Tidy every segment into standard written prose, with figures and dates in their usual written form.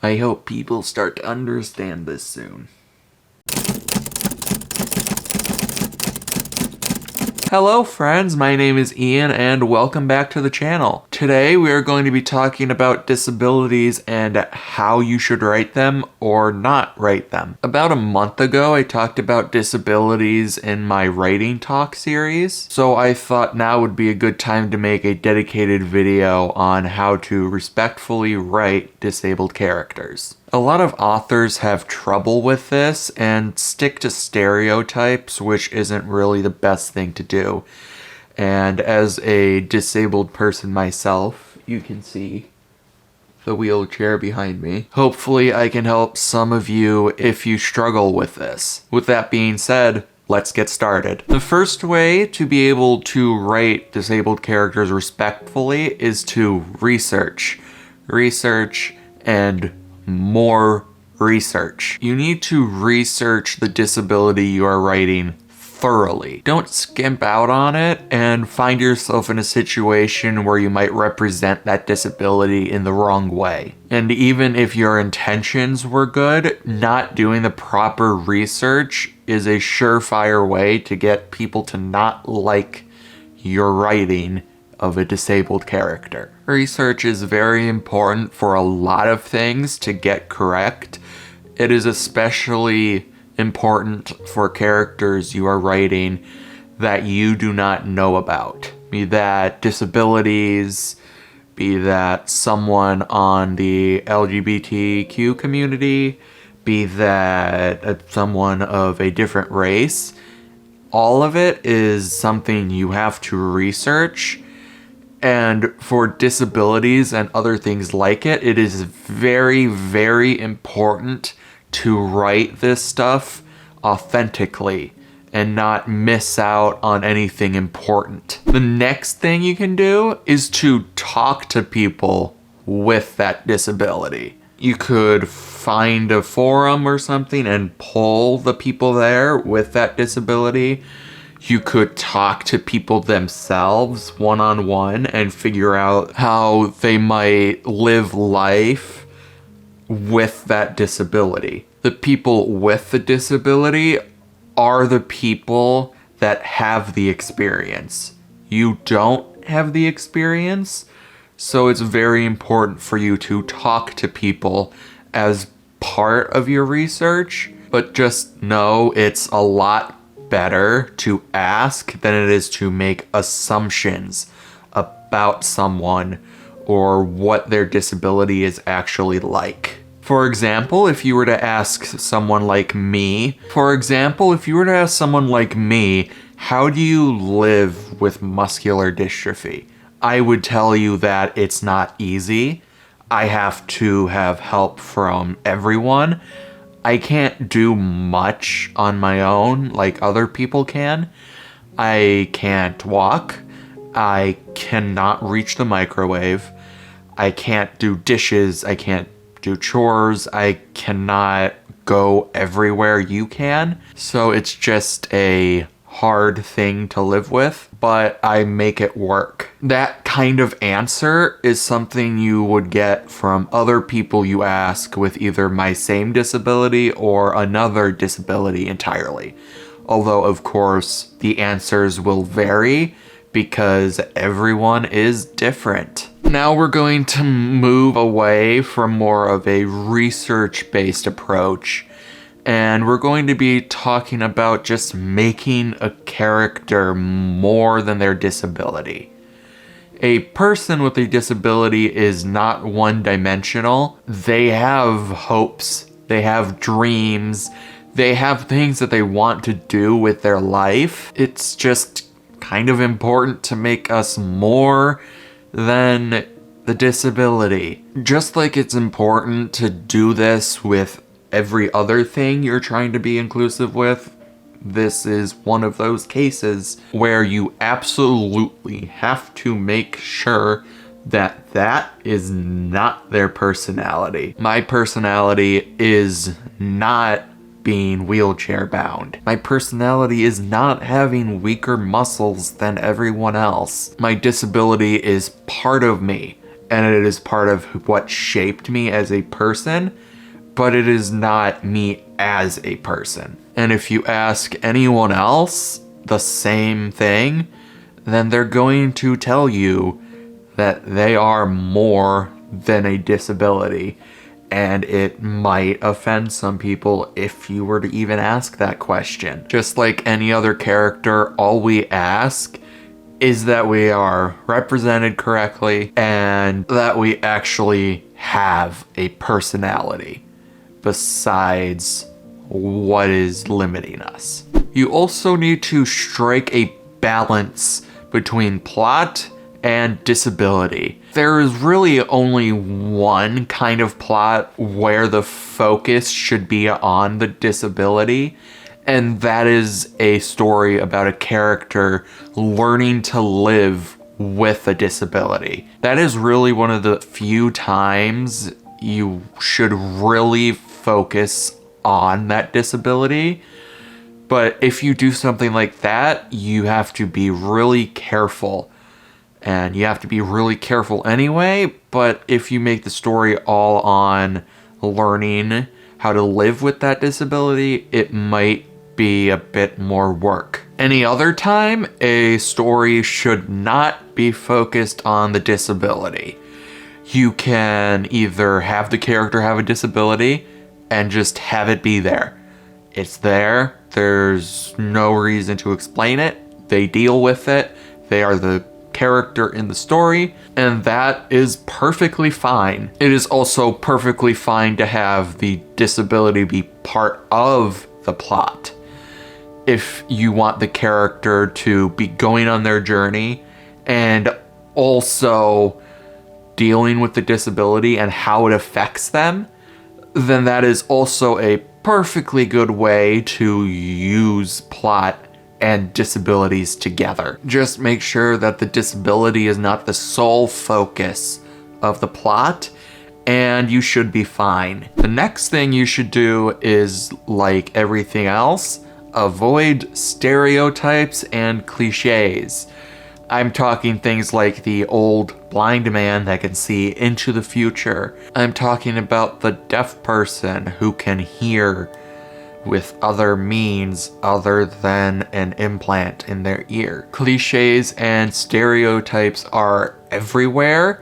I hope people start to understand this soon. Hello friends, my name is Ian and welcome back to the channel. Today we are going to be talking about disabilities and how you should write them or not write them. About a month ago I talked about disabilities in my writing talk series, so I thought now would be a good time to make a dedicated video on how to respectfully write disabled characters. A lot of authors have trouble with this and stick to stereotypes, which isn't really the best thing to do. And as a disabled person myself, you can see the wheelchair behind me. Hopefully I can help some of you if you struggle with this. With that being said, let's get started. The first way to be able to write disabled characters respectfully is to research. Research and more research. You need to research the disability you are writing thoroughly. Don't skimp out on it and find yourself in a situation where you might represent that disability in the wrong way. And even if your intentions were good, not doing the proper research is a surefire way to get people to not like your writing of a disabled character. Research is very important for a lot of things to get correct. It is especially important for characters you are writing that you do not know about. Be that disabilities, be that someone on the LGBTQ community, be that someone of a different race. All of it is something you have to research. And for disabilities and other things like it, it is very, very important to write this stuff authentically and not miss out on anything important. The next thing you can do is to talk to people with that disability. You could find a forum or something and poll the people there with that disability. You could talk to people themselves one-on-one and figure out how they might live life with that disability. The people with the disability are the people that have the experience. You don't have the experience, so it's very important for you to talk to people as part of your research, but just know it's a lot better to ask than it is to make assumptions about someone or what their disability is actually like. For example, if you were to ask someone like me, how do you live with muscular dystrophy? I would tell you that it's not easy. I have to have help from everyone. I can't do much on my own like other people can. I can't walk. I cannot reach the microwave. I can't do dishes. I can't do chores. I cannot go everywhere you can. So it's just a hard thing to live with, but I make it work. That kind of answer is something you would get from other people you ask with either my same disability or another disability entirely. Although, of course, the answers will vary because everyone is different. Now we're going to move away from more of a research-based approach, and we're going to be talking about just making a character more than their disability. A person with a disability is not one-dimensional. They have hopes, they have dreams, they have things that they want to do with their life. It's just kind of important to make us more than the disability. Just like it's important to do this with every other thing you're trying to be inclusive with, this is one of those cases where you absolutely have to make sure that that is not their personality. My personality is not being wheelchair bound. My personality is not having weaker muscles than everyone else. My disability is part of me, and it is part of what shaped me as a person, but it is not me as a person. And if you ask anyone else the same thing, then they're going to tell you that they are more than a disability. And it might offend some people if you were to even ask that question. Just like any other character, all we ask is that we are represented correctly and that we actually have a personality besides what is limiting us. You also need to strike a balance between plot and disability. There is really only one kind of plot where the focus should be on the disability, and that is a story about a character learning to live with a disability. That is really one of the few times you should really focus on that disability. But if you do something like that, you have to be really careful. And you have to be really careful anyway, but if you make the story all on learning how to live with that disability, it might be a bit more work. Any other time, a story should not be focused on the disability. You can either have the character have a disability and just have it be there. It's there, there's no reason to explain it, they deal with it, they are the character in the story, and that is perfectly fine. It is also perfectly fine to have the disability be part of the plot. If you want the character to be going on their journey and also dealing with the disability and how it affects them, then that is also a perfectly good way to use plot and disabilities together. Just make sure that the disability is not the sole focus of the plot, and you should be fine. The next thing you should do is, like everything else, avoid stereotypes and cliches. I'm talking things like the old blind man that can see into the future. I'm talking about the deaf person who can hear with other means other than an implant in their ear. Cliches and stereotypes are everywhere.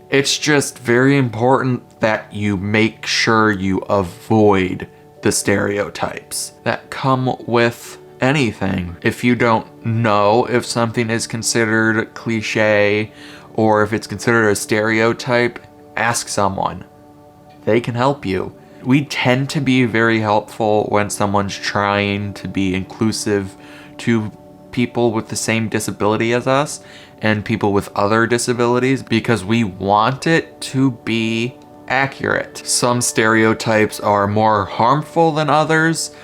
It's just very important that you make sure you avoid the stereotypes that come with anything. If you don't know if something is considered cliche or if it's considered a stereotype, ask someone. They can help you. We tend to be very helpful when someone's trying to be inclusive to people with the same disability as us and people with other disabilities because we want it to be accurate. Some stereotypes are more harmful than others,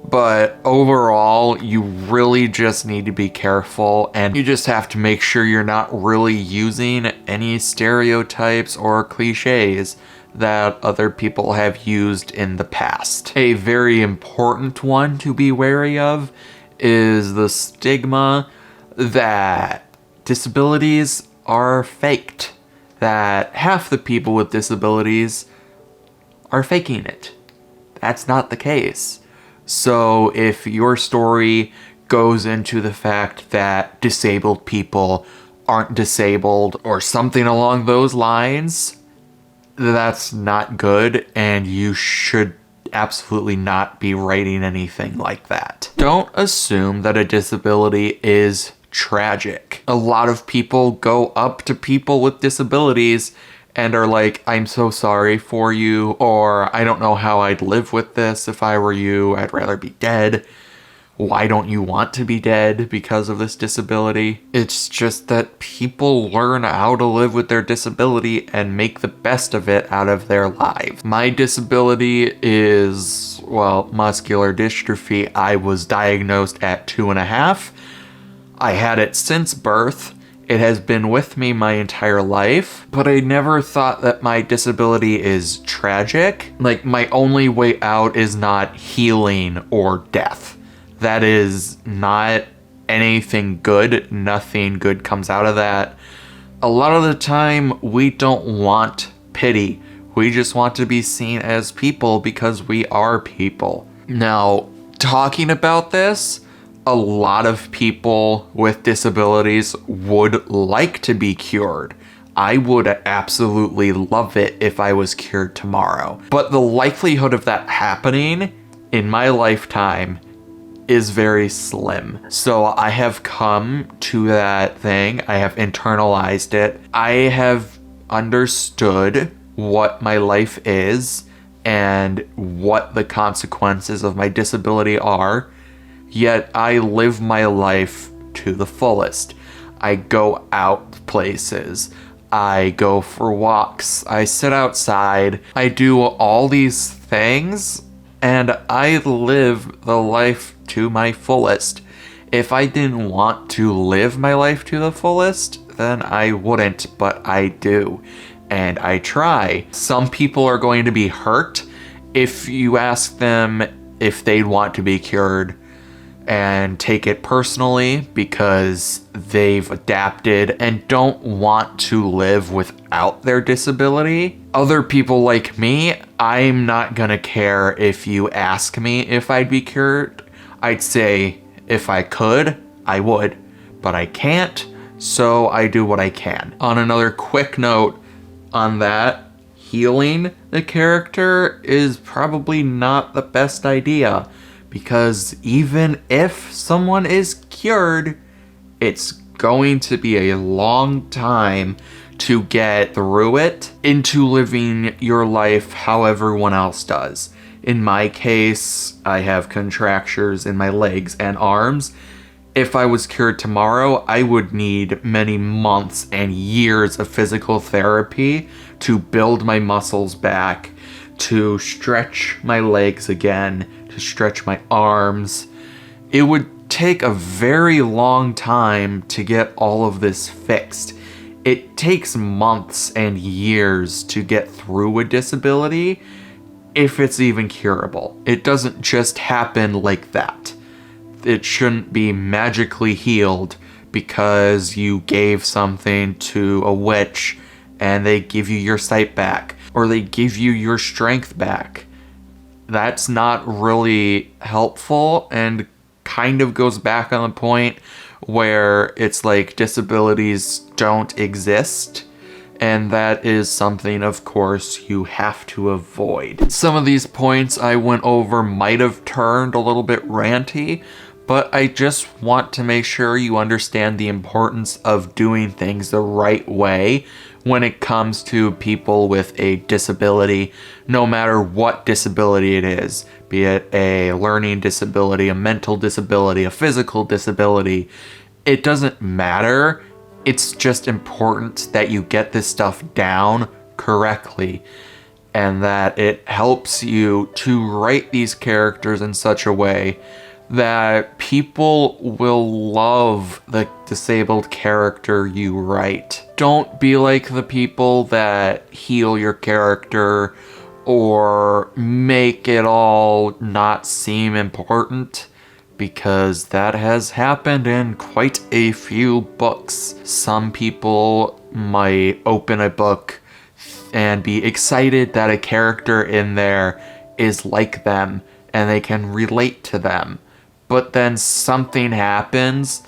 but overall, you really just need to be careful, and you just have to make sure you're not really using any stereotypes or cliches that other people have used in the past. A very important one to be wary of is the stigma that disabilities are faked, that half the people with disabilities are faking it. That's not the case. So if your story goes into the fact that disabled people aren't disabled or something along those lines, that's not good, and you should absolutely not be writing anything like that. Don't assume that a disability is tragic. A lot of people go up to people with disabilities and are like, I'm so sorry for you, or I don't know how I'd live with this if I were you, I'd rather be dead. Why don't you want to be dead because of this disability? It's just that people learn how to live with their disability and make the best of it out of their lives. My disability is, well, muscular dystrophy. I was diagnosed at 2.5. I had it since birth. It has been with me my entire life, but I never thought that my disability is tragic. Like, my only way out is not healing or death. That is not anything good. Nothing good comes out of that. A lot of the time, we don't want pity. We just want to be seen as people because we are people. Now, talking about this, a lot of people with disabilities would like to be cured. I would absolutely love it if I was cured tomorrow. But the likelihood of that happening in my lifetime is very slim. So I have come to that thing. I have internalized it. I have understood what my life is and what the consequences of my disability are. Yet I live my life to the fullest. I go out places. I go for walks. I sit outside. I do all these things, and I live the life to my fullest. If I didn't want to live my life to the fullest, then I wouldn't, but I do. And I try. Some people are going to be hurt if you ask them if they want to be cured and take it personally because they've adapted and don't want to live without their disability. Other people like me, I'm not gonna care if you ask me if I'd be cured. I'd say if I could, I would, but I can't, so I do what I can. On another quick note on that, healing the character is probably not the best idea. Because even if someone is cured, it's going to be a long time to get through it into living your life how everyone else does. In my case, I have contractures in my legs and arms. If I was cured tomorrow, I would need many months and years of physical therapy to build my muscles back, to stretch my legs again, to stretch my arms. It would take a very long time to get all of this fixed. It takes months and years to get through a disability, if it's even curable. It doesn't just happen like that. It shouldn't be magically healed because you gave something to a witch and they give you your sight back, or they give you your strength back. That's not really helpful and kind of goes back on the point where it's like disabilities don't exist, and that is something, of course, you have to avoid. Some of these points I went over might have turned a little bit ranty, but I just want to make sure you understand the importance of doing things the right way when it comes to people with a disability, no matter what disability it is, be it a learning disability, a mental disability, a physical disability. It doesn't matter. It's just important that you get this stuff down correctly and that it helps you to write these characters in such a way that people will love the disabled character you write. Don't be like the people that heal your character or make it all not seem important, because that has happened in quite a few books. Some people might open a book and be excited that a character in there is like them and they can relate to them. But then something happens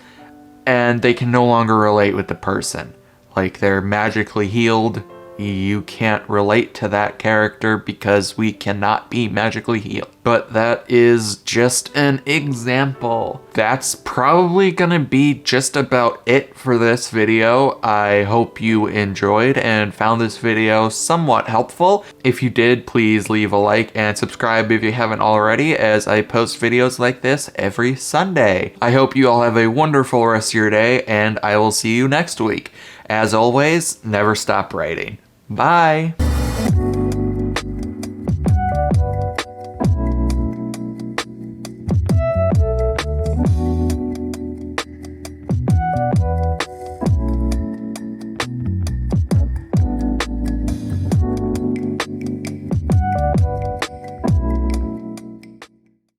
and they can no longer relate with the person. Like they're magically healed. You can't relate to that character because we cannot be magically healed. But that is just an example. That's probably gonna be just about it for this video. I hope you enjoyed and found this video somewhat helpful. If you did, please leave a like and subscribe if you haven't already, as I post videos like this every Sunday. I hope you all have a wonderful rest of your day, and I will see you next week. As always, never stop writing. Bye!